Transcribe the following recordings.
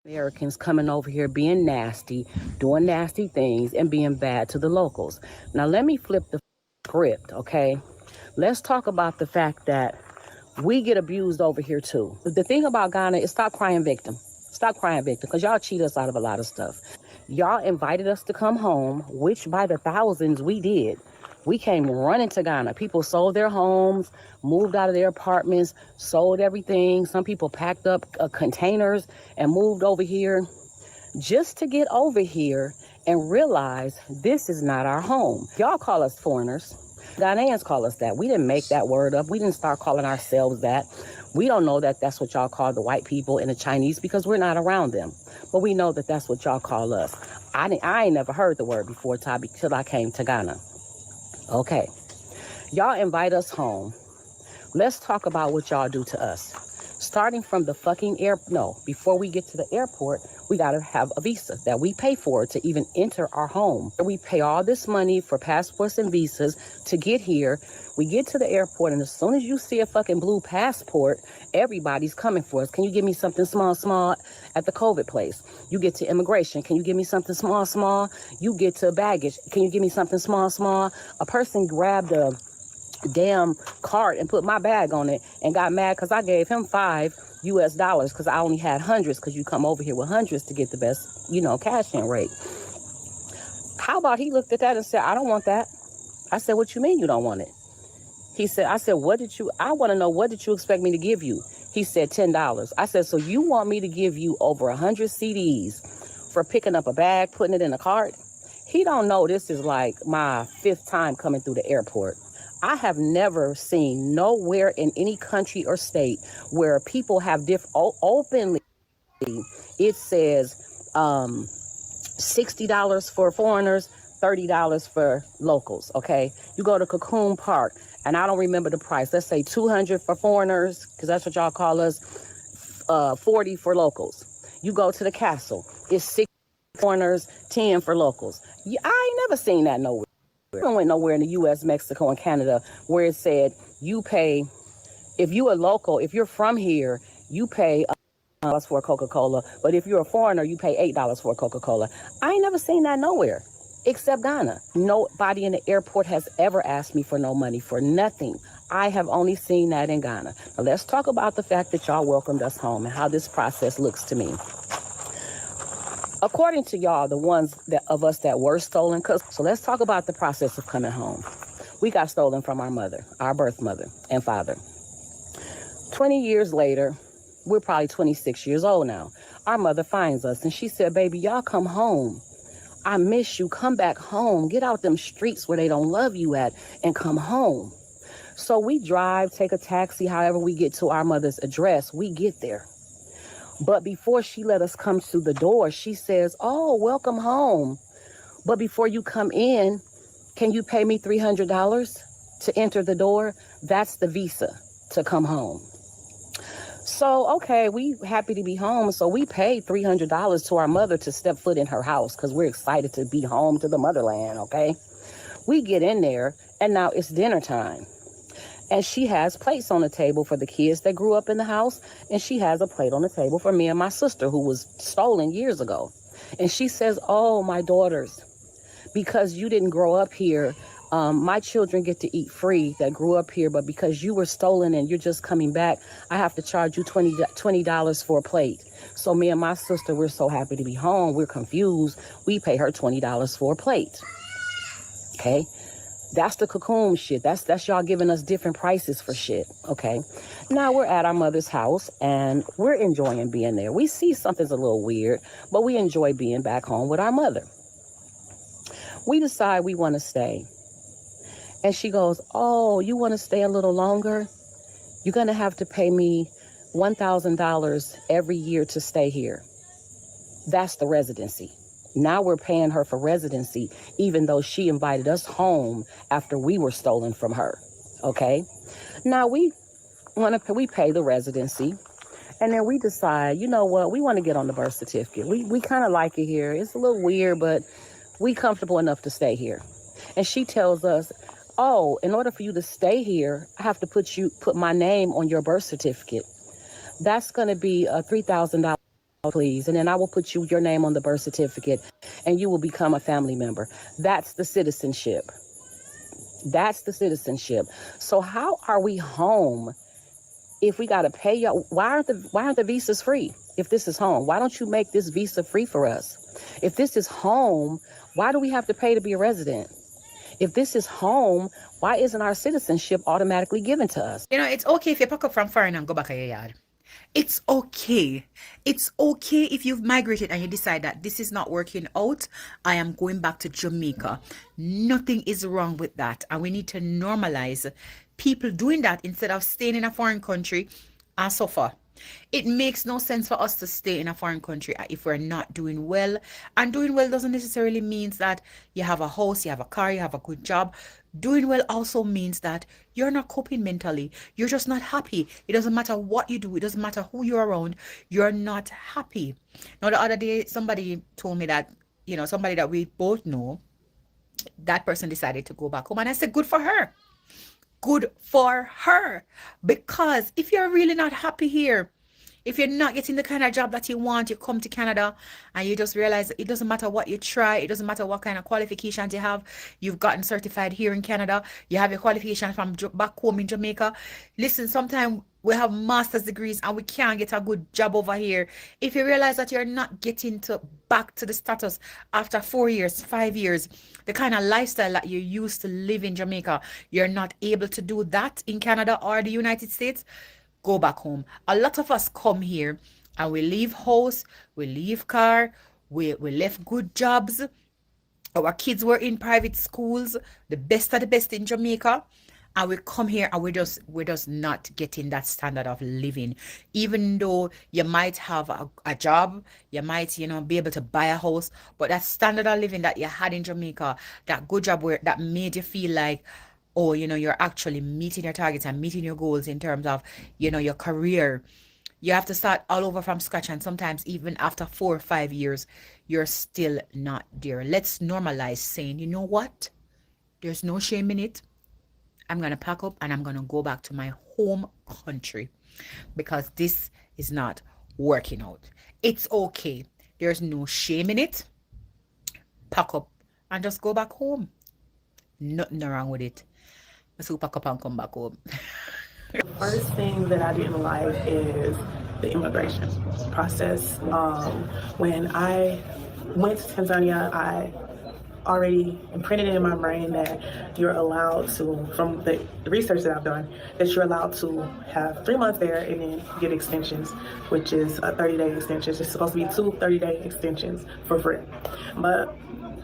Americans coming over here being nasty, doing nasty things, and being bad to the locals. Now, let me flip the script, okay? Let's talk about the fact that we get abused over here too. The thing about Ghana is stop crying victim. Stop crying victim, because y'all cheat us out of a lot of stuff. Y'all invited us to come home, which by the thousands we did. We came running to Ghana. People sold their homes, moved out of their apartments, sold everything. Some people packed up containers and moved over here just to get over here and realize this is not our home. Y'all call us foreigners. Ghanaians call us that. We didn't make that word up. We didn't start calling ourselves that. We don't know that that's what y'all call the white people and the Chinese because we're not around them. But we know that that's what y'all call us. I ain't never heard the word before, Toby, till I came to Ghana. Okay. Y'all invite us home. Let's talk about what y'all do to us. Starting from the fucking before we get to the airport, we got to have a visa that we pay for to even enter our home. We pay all this money for passports and visas to get here. We get to the airport, and as soon as you see a fucking blue passport, everybody's coming for us. Can you give me something small at the COVID place? You get to immigration. Can you give me something small? You get to baggage. Can you give me something small? A person grabbed a damn cart and put my bag on it and got mad because I gave him $5 because I only had hundreds, because you come over here with hundreds to get the best, cash in rate. How about he looked at that and said, I don't want that. I said, what you mean you don't want it? I said, I want to know, what did you expect me to give you? He said, $10. I said, so you want me to give you over 100 CDs for picking up a bag, putting it in a cart? He don't know this is like my 5th time coming through the airport. I have never seen nowhere in any country or state where people have openly, it says $60 for foreigners, $30 for locals, okay? You go to Cocoon Park, and I don't remember the price. Let's say $200 for foreigners, because that's what y'all call us, $40 for locals. You go to the castle, it's $60 for foreigners, $10 for locals. I ain't never seen that nowhere. I don't went nowhere in the U.S., Mexico, and Canada where it said you pay, if you a local, if you're from here, you pay $1 for a Coca-Cola, but if you're a foreigner, you pay $8 for a Coca-Cola. I ain't never seen that nowhere except Ghana. Nobody in the airport has ever asked me for no money for nothing. I have only seen that in Ghana. Now let's talk about the fact that y'all welcomed us home and how this process looks to me. According to y'all, the ones of us that were stolen, so let's talk about the process of coming home. We got stolen from our mother, our birth mother and father. 20 years later, we're probably 26 years old now. Our mother finds us and she said, baby, y'all come home. I miss you. Come back home. Get out them streets where they don't love you at and come home. So we drive, take a taxi, however we get to our mother's address, we get there. But before she let us come through the door, she says, oh, welcome home. But before you come in, can you pay me $300 to enter the door? That's the visa to come home. So, okay, we happy to be home. So we paid $300 to our mother to step foot in her house because we're excited to be home to the motherland, okay? We get in there, and now it's dinner time. And she has plates on the table for the kids that grew up in the house. And she has a plate on the table for me and my sister who was stolen years ago. And she says, oh, my daughters, because you didn't grow up here, my children get to eat free that grew up here. But because you were stolen and you're just coming back, I have to charge you $20 for a plate. So me and my sister, we're so happy to be home. We're confused. We pay her $20 for a plate. Okay. That's the cocoon shit. That's y'all giving us different prices for shit, okay? Now we're at our mother's house, and we're enjoying being there. We see something's a little weird, but we enjoy being back home with our mother. We decide we want to stay. And she goes, oh, you want to stay a little longer? You're going to have to pay me $1,000 every year to stay here. That's the residency. Now we're paying her for residency, even though she invited us home after we were stolen from her. Okay. Now we pay the residency, and then we decide, you know what? We want to get on the birth certificate. We kind of like it here. It's a little weird, but we comfortable enough to stay here. And she tells us, oh, in order for you to stay here, I have to put my name on your birth certificate. That's going to be $3,000 please. And then I will put your name on the birth certificate and you will become a family member. That's the citizenship. That's the citizenship. So how are we home if we got to pay y'all? Why aren't the visas free? If this is home, why don't you make this visa free for us? If this is home, why do we have to pay to be a resident? If this is home, why isn't our citizenship automatically given to us? You know, it's okay if you pack up from foreign and go back to your yard. It's okay. It's okay if you've migrated and you decide that this is not working out. I am going back to Jamaica. Nothing is wrong with that. And we need to normalize people doing that instead of staying in a foreign country and suffer. It makes no sense for us to stay in a foreign country if we're not doing well. And doing well doesn't necessarily mean that you have a house, you have a car, you have a good job. Doing well also means that you're not coping mentally. You're just not happy. It doesn't matter what you do. It doesn't matter who you're around. You're not happy. Now, the other day, somebody told me that, somebody that we both know, that person decided to go back home. And I said, good for her. Good for her. Because if you're really not happy here, if you're not getting the kind of job that you want, you come to Canada and you just realize it doesn't matter what you try, it doesn't matter what kind of qualifications you have. You've gotten certified here in Canada, you have your qualifications from back home in Jamaica. Listen, sometimes we have master's degrees and we can't get a good job over here. If you realize that you're not getting back to the status after 4 years, 5 years, the kind of lifestyle that you used to live in Jamaica, you're not able to do that in Canada or the United States, go back home. A lot of us come here and we leave house, we leave car, we left good jobs. Our kids were in private schools, the best of the best in Jamaica. And we come here and we're just not getting that standard of living. Even though you might have a job, you might, be able to buy a house, but that standard of living that you had in Jamaica, that good job that made you feel like, oh, you're actually meeting your targets and meeting your goals in terms of, your career. You have to start all over from scratch. And sometimes even after 4 or 5 years, you're still not there. Let's normalize saying, you know what? There's no shame in it. I'm going to pack up and I'm going to go back to my home country because this is not working out. It's okay. There's no shame in it. Pack up and just go back home. Nothing wrong with it. Let's go pack up and come back home. The first thing that I didn't like is the immigration process. When I went to Tanzania, I already imprinted it in my brain that you're allowed to, from the research that I've done, that you're allowed to have 3 months there and then get extensions, which is a 30-day extension. It's supposed to be 2 30-day extensions for free. But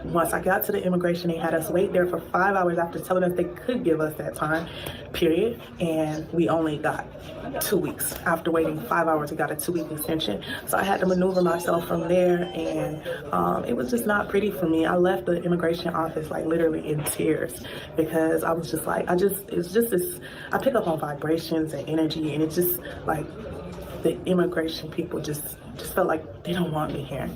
once I got to the immigration, they had us wait there for 5 hours after telling us they could give us that time period, and we only got 2 weeks. After waiting 5 hours, we got a 2-week extension. So I had to maneuver myself from there, and it was just not pretty for me. I left the immigration office like literally in tears because I was just like, it's just this, I pick up on vibrations and energy, and it's just like the immigration people just felt like they don't want me here.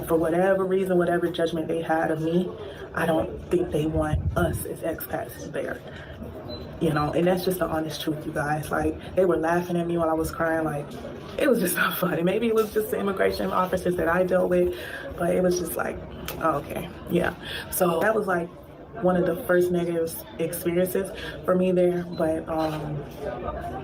For whatever reason, whatever judgment they had of me, I don't think they want us as expats there. And that's just the honest truth, you guys. Like, they were laughing at me while I was crying. Like, it was just not funny. Maybe it was just the immigration officers that I dealt with, but it was just like, oh, okay, yeah. So that was like one of the first negative experiences for me there. But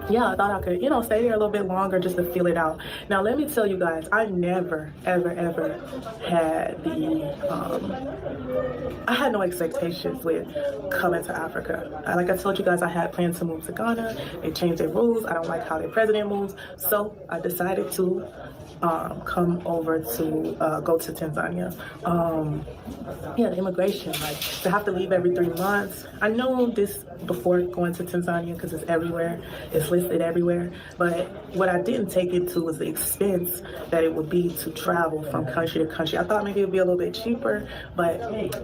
yeah, I thought I could, stay there a little bit longer just to feel it out. Now, let me tell you guys, I never, ever, ever had I had no expectations with coming to Africa. Like I told you guys, I had plans to move to Ghana. They changed their rules. I don't like how their president moves. So I decided to come over to go to Tanzania. The immigration, like to have to leave every 3 months. I know this before going to Tanzania because it's everywhere, it's listed everywhere. But what I didn't take into was the expense that it would be to travel from country to country. I thought maybe it would be a little bit cheaper, but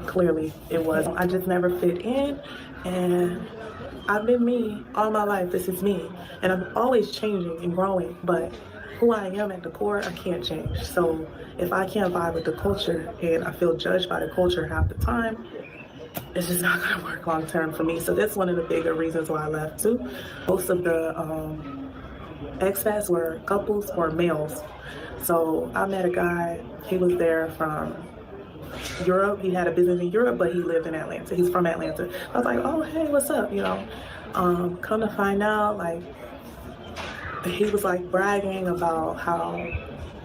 clearly it wasn't. I just never fit in, and I've been me all my life. This is me, and I'm always changing and growing, but who I am at the core, I can't change. So if I can't vibe with the culture and I feel judged by the culture half the time, it's just not gonna work long term for me. So that's one of the bigger reasons why I left too. Most of the expats were couples or males. So I met a guy, he was there from Europe. He had a business in Europe, but he lived in Atlanta. He's from Atlanta. I was like, oh, hey, what's up? Come to find out, like, he was like bragging about how,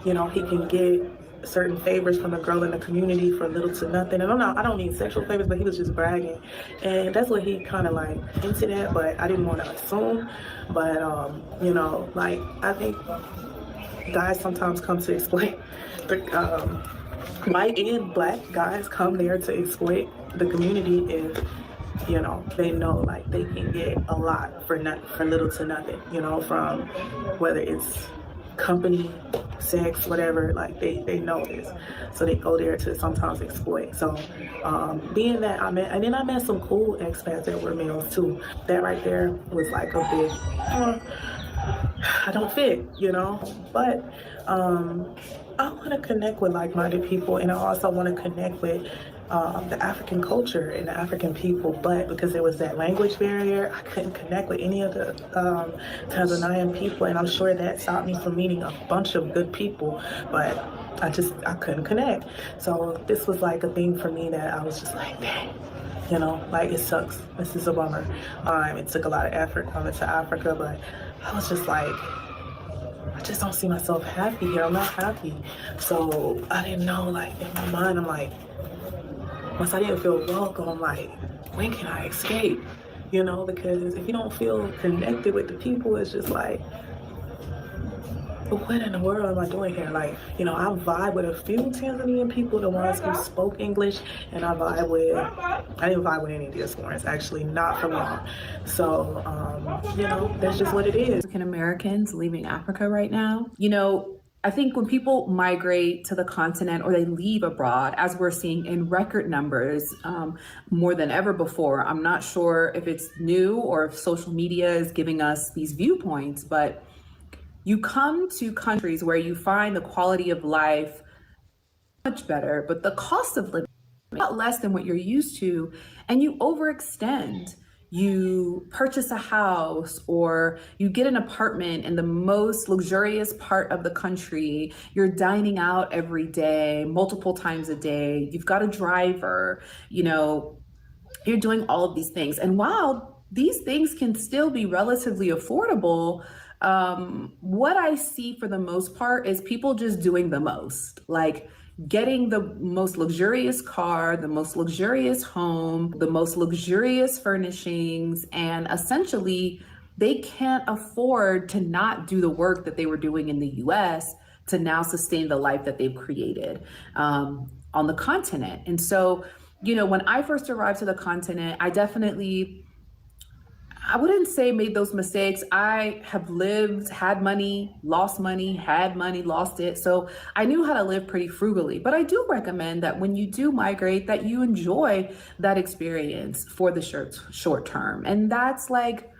he can get certain favors from a girl in the community for little to nothing. And I don't mean sexual favors, but he was just bragging. And that's what he kind of like hinted at, but I didn't want to assume. But, like, I think guys sometimes come to exploit white and black guys come there to exploit the community if they know like they can get a lot for little to nothing, from whether it's company, sex, whatever, like they know this. So they go there to sometimes exploit. So being that I met some cool expats that were males too. That right there was like a big I don't fit, but I want to connect with like-minded people, and I also want to connect with the African culture and the African people, but because there was that language barrier, I couldn't connect with any of the Tanzanian people, and I'm sure that stopped me from meeting a bunch of good people, but I couldn't connect. So this was like a thing for me that I was just like, dang. Like it sucks. This is a bummer. It took a lot of effort coming to Africa, but I was just like, I just don't see myself happy here. I'm not happy. So I didn't know, like, in my mind, I'm like, once I didn't feel welcome, I'm like, when can I escape? Because if you don't feel connected with the people, it's just like, what in the world am I doing here? Like, I vibe with a few Tanzanian people, the ones who spoke English, and I didn't vibe with any of the Diasporans, actually, not for long. So, that's just what it is. African Americans leaving Africa right now. I think when people migrate to the continent or they leave abroad, as we're seeing in record numbers, more than ever before, I'm not sure if it's new or if social media is giving us these viewpoints, but you come to countries where you find the quality of life much better, but the cost of living a lot less than what you're used to, and you overextend. You purchase a house or you get an apartment in the most luxurious part of the country. You're dining out every day, multiple times a day. You've got a driver, you're doing all of these things. And while these things can still be relatively affordable, what I see for the most part is people just doing the most, like getting the most luxurious car, the most luxurious home, the most luxurious furnishings, and essentially they can't afford to not do the work that they were doing in the US to now sustain the life that they've created on the continent. And so, when I first arrived to the continent, I wouldn't say made those mistakes. I have lived, had money, lost money, lost it. So I knew how to live pretty frugally. But I do recommend that when you do migrate, that you enjoy that experience for the short term. And that's like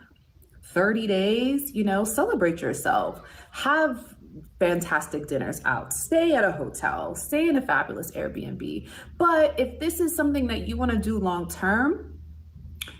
30 days, celebrate yourself. Have fantastic dinners out, stay at a hotel, stay in a fabulous Airbnb. But if this is something that you want to do long term,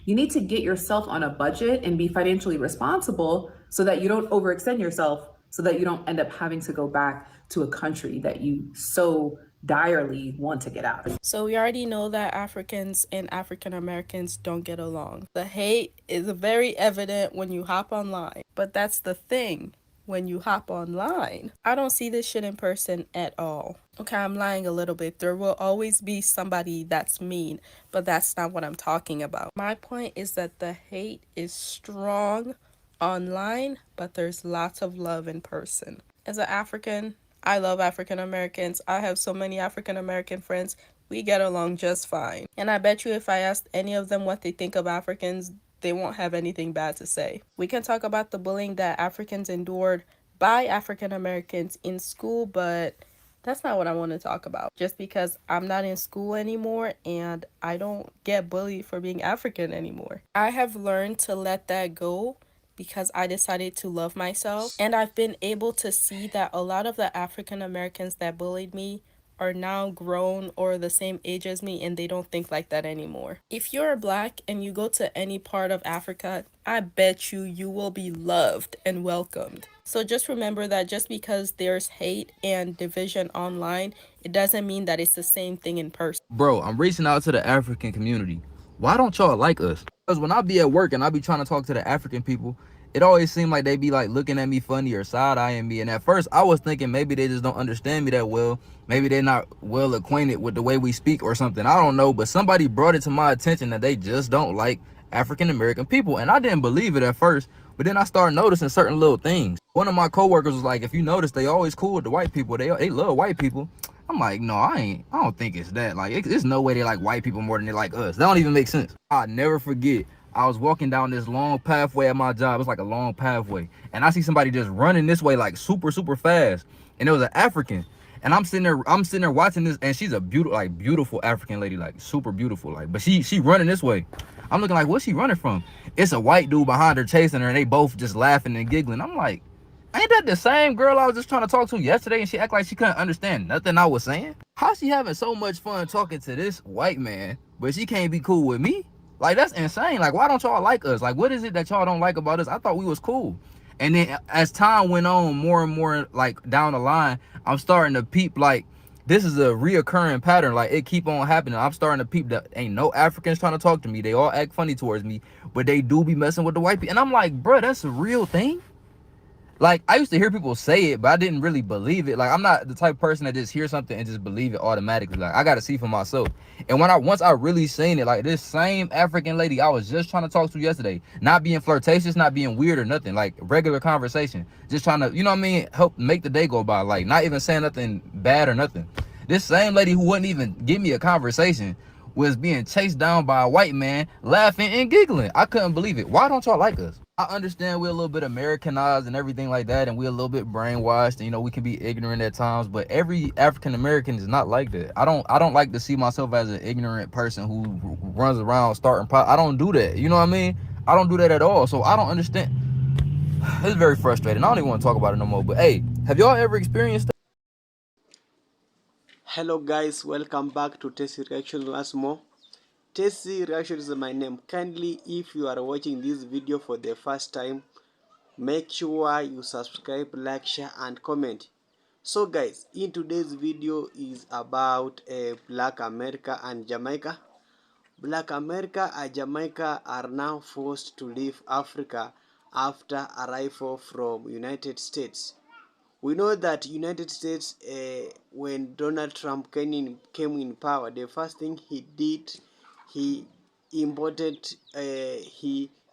you need to get yourself on a budget and be financially responsible so that you don't overextend yourself, so that you don't end up having to go back to a country that you so direly want to get out of. So we already know that Africans and African Americans don't get along. The hate is very evident when you hop online. But that's the thing. When you hop online, I don't see this shit in person at all. Okay, I'm lying a little bit. There will always be somebody that's mean, but that's not what I'm talking about. My point is that the hate is strong online, but there's lots of love in person. As an African, I love African Americans. I have so many African American friends. We get along just fine. And I bet you if I asked any of them what they think of Africans, they won't have anything bad to say. We can talk about the bullying that Africans endured by African Americans in school, but that's not what I want to talk about. Just because I'm not in school anymore and I don't get bullied for being African anymore. I have learned to let that go because I decided to love myself. And I've been able to see that a lot of the African Americans that bullied me are now grown or the same age as me and they don't think like that anymore. If you're black and you go to any part of Africa, I bet you will be loved and welcomed. So just remember that just because there's hate and division online, it doesn't mean that it's the same thing in person. Bro, I'm reaching out to the African community. Why don't y'all like us? Because when I be at work and I be trying to talk to the African people, it always seemed like they be like looking at me funny or side-eyeing me. And at first I was thinking maybe they just don't understand me that well. Maybe they're not well acquainted with the way we speak or something. I don't know. But somebody brought it to my attention that they just don't like African American people. And I didn't believe it at first. But then I started noticing certain little things. One of my coworkers was like, if you notice, they always cool with the white people. They love white people. I'm like, no, I don't think it's that. Like, there's no way they like white people more than they like us. That don't even make sense. I'll never forget. I was walking down this long pathway at my job. It's like a long pathway. And I see somebody just running this way like super, super fast. And it was an African. And I'm sitting there watching this, and she's a beautiful African lady, like super beautiful. Like, but she running this way. I'm looking like, what's she running from? It's a white dude behind her chasing her, and they both just laughing and giggling. I'm like, ain't that the same girl I was just trying to talk to yesterday, and she act like she couldn't understand nothing I was saying? How she having so much fun talking to this white man, but she can't be cool with me? Like, that's insane. Like, why don't y'all like us? Like, what is it that y'all don't like about us? I thought we was cool. And then as time went on, more and more, like, down the line, I'm starting to peep, like, this is a reoccurring pattern. Like, it keep on happening. I'm starting to peep that ain't no Africans trying to talk to me. They all act funny towards me, but they do be messing with the white people. And I'm like, bro, that's a real thing? Like, I used to hear people say it, but I didn't really believe it. Like, I'm not the type of person that just hear something and just believe it automatically. Like, I got to see for myself. And once I really seen it, like, this same African lady I was just trying to talk to yesterday, not being flirtatious, not being weird or nothing, like regular conversation, just trying to, you know what I mean, help make the day go by, like, not even saying nothing bad or nothing. This same lady who wouldn't even give me a conversation was being chased down by a white man, laughing and giggling. I couldn't believe it. Why don't y'all like us? I understand we're a little bit Americanized and everything like that, and we're a little bit brainwashed, and, you know, we can be ignorant at times, but every African American is not like that. I don't like to see myself as an ignorant person who runs around starting I don't do that. You know what I mean? I don't do that at all. So I don't understand. It's very frustrating. I don't even want to talk about it no more. But hey, have y'all ever experienced that? Hello guys, welcome back to Tasty Reaction once more. Tasty Reaction is my name. Kindly, if you are watching this video for the first time, make sure you subscribe, like, share and comment. So guys, in today's video is about Black America and Jamaica. Black America and Jamaica are now forced to leave Africa after arrival from United States. We know that United States, when Donald Trump came in power, the first thing he did, he he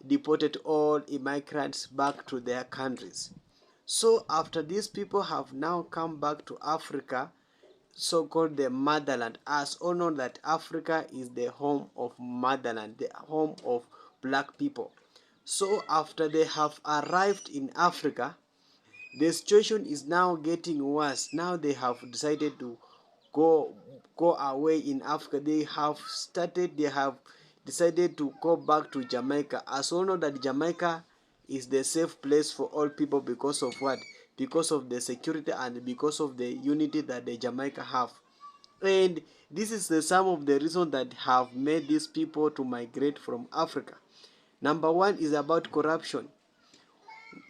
deported all immigrants back to their countries. So after these people have now come back to Africa, so-called the motherland, as all know that Africa is the home of motherland, the home of black people. So after they have arrived in Africa, the situation is now getting worse. Now they have decided to go away in Africa. They have decided to go back to Jamaica. As we know that Jamaica is the safe place for all people because of what? Because of the security and because of the unity that the Jamaica have. And this is some of the reasons that have made these people to migrate from Africa. Number one is about corruption.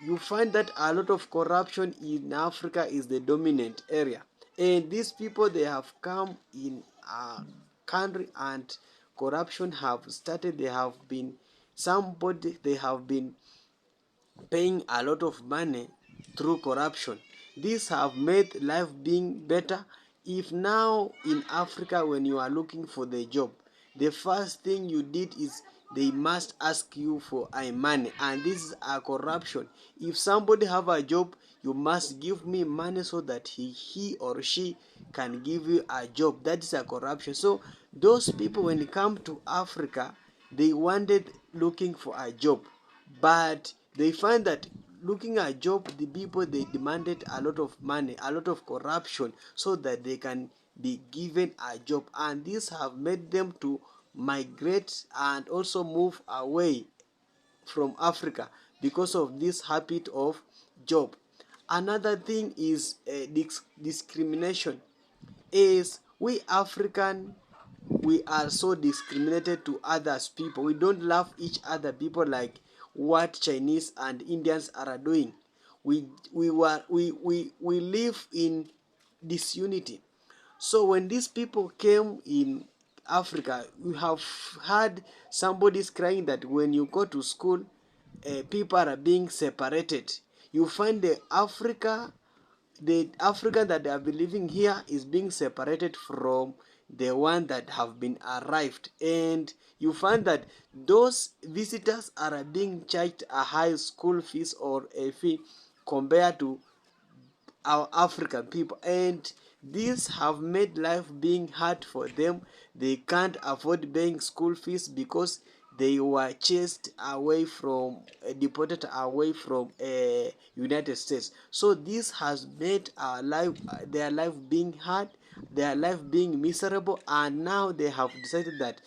You find that a lot of corruption in Africa is the dominant area, and these people, they have come in a country and corruption have started. They have been paying a lot of money through corruption. These have made life being better. If now in Africa, when you are looking for the job, the first thing you did is they must ask you for a money, and this is a corruption. If somebody have a job, you must give me money so that he or she can give you a job. That is a corruption. So those people, when they come to Africa, they wanted looking for a job, but they find that looking at job, the people, they demanded a lot of money, a lot of corruption, so that they can be given a job, and these have made them to migrate and also move away from Africa because of this habit of job. Another thing is discrimination. is we African, we are so discriminated to others people. We don't love each other people like what Chinese and Indians are doing. We live in disunity. So when these people came in Africa, we have had somebody's crying that when you go to school, people are being separated. You find the African that have been living here is being separated from the one that have been arrived, and you find that those visitors are being charged a high school fees or a fee compared to our African people, and these have made life being hard for them. They can't afford paying school fees because they were chased away from deported away from United States. So this has made our life their life being hard, their life being miserable, and now they have decided that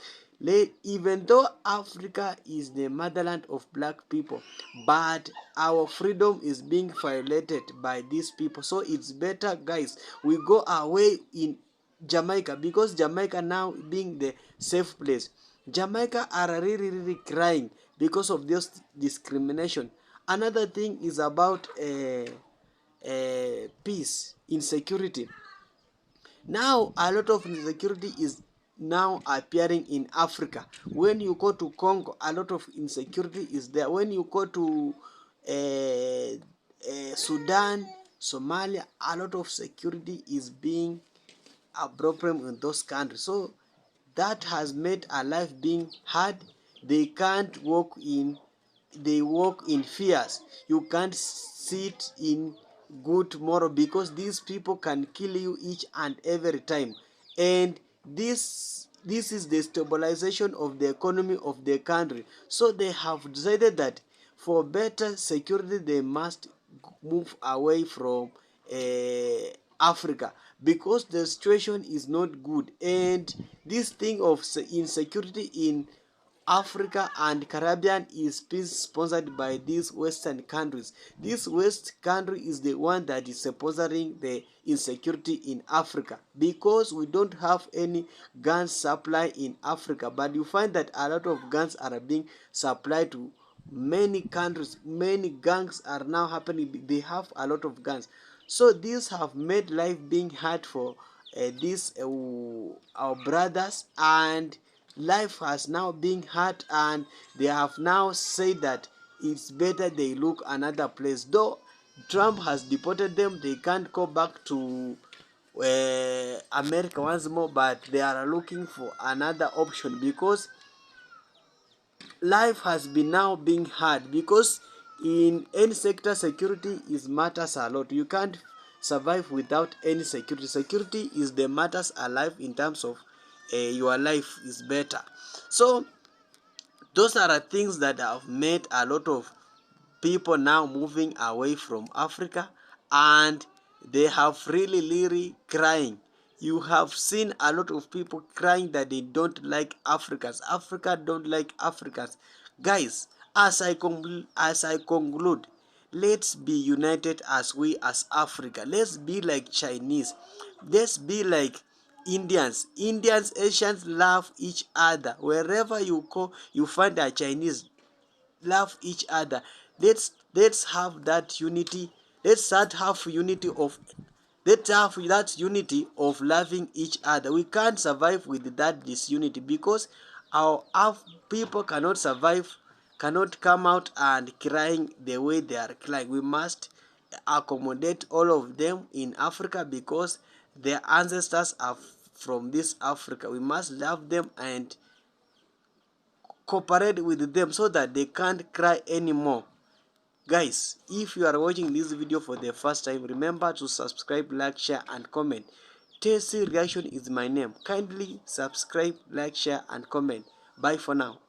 even though Africa is the motherland of black people, but our freedom is being violated by these people. So it's better, guys, we go away in Jamaica, because Jamaica now being the safe place. Jamaica are really crying because of this discrimination. Another thing is about peace, insecurity. Now a lot of insecurity is now appearing in Africa. When you go to Congo, a lot of insecurity is there. When you go to Sudan, Somalia, a lot of security is being a problem in those countries. So that has made our life being hard. They can't walk in, they walk in fears. You can't sit in good tomorrow because these people can kill you each and every time. And this is the stabilization of the economy of the country. So they have decided that for better security they must move away from Africa, because the situation is not good. And this thing of insecurity in Africa and Caribbean is being sponsored by these Western countries. This West country is the one that is sponsoring the insecurity in Africa, because we don't have any gun supply in Africa. But you find that a lot of guns are being supplied to many countries. Many gangs are now happening. They have a lot of guns. So these have made life being hard for these our brothers, and life has now been hard, and they have now said that it's better they look another place. Though Trump has deported them, they can't go back to America once more, but they are looking for another option, because life has been now being hard. Because in any sector security is matters a lot. You can't survive without any security. Security is the matters alive in terms of your life is better. So those are the things that have made a lot of people now moving away from Africa, and they have really crying. You have seen a lot of people crying that they don't like Africans. Africa don't like Africans. Guys, as I conclude, let's be united as we as Africa. Let's be like Chinese. Let's be like Indians. Asians love each other. Wherever you go, you find a Chinese. Love each other. Let's have that unity. Let's have that unity of loving each other. We can't survive with that disunity, because our people cannot survive, cannot come out and crying the way they are crying. We must accommodate all of them in Africa, because their ancestors are from this Africa. We must love them and cooperate with them so that they can't cry anymore. Guys, if you are watching this video for the first time, remember to subscribe, like, share and comment. Tasty Reaction is my name. Kindly subscribe, like, share and comment. Bye for now.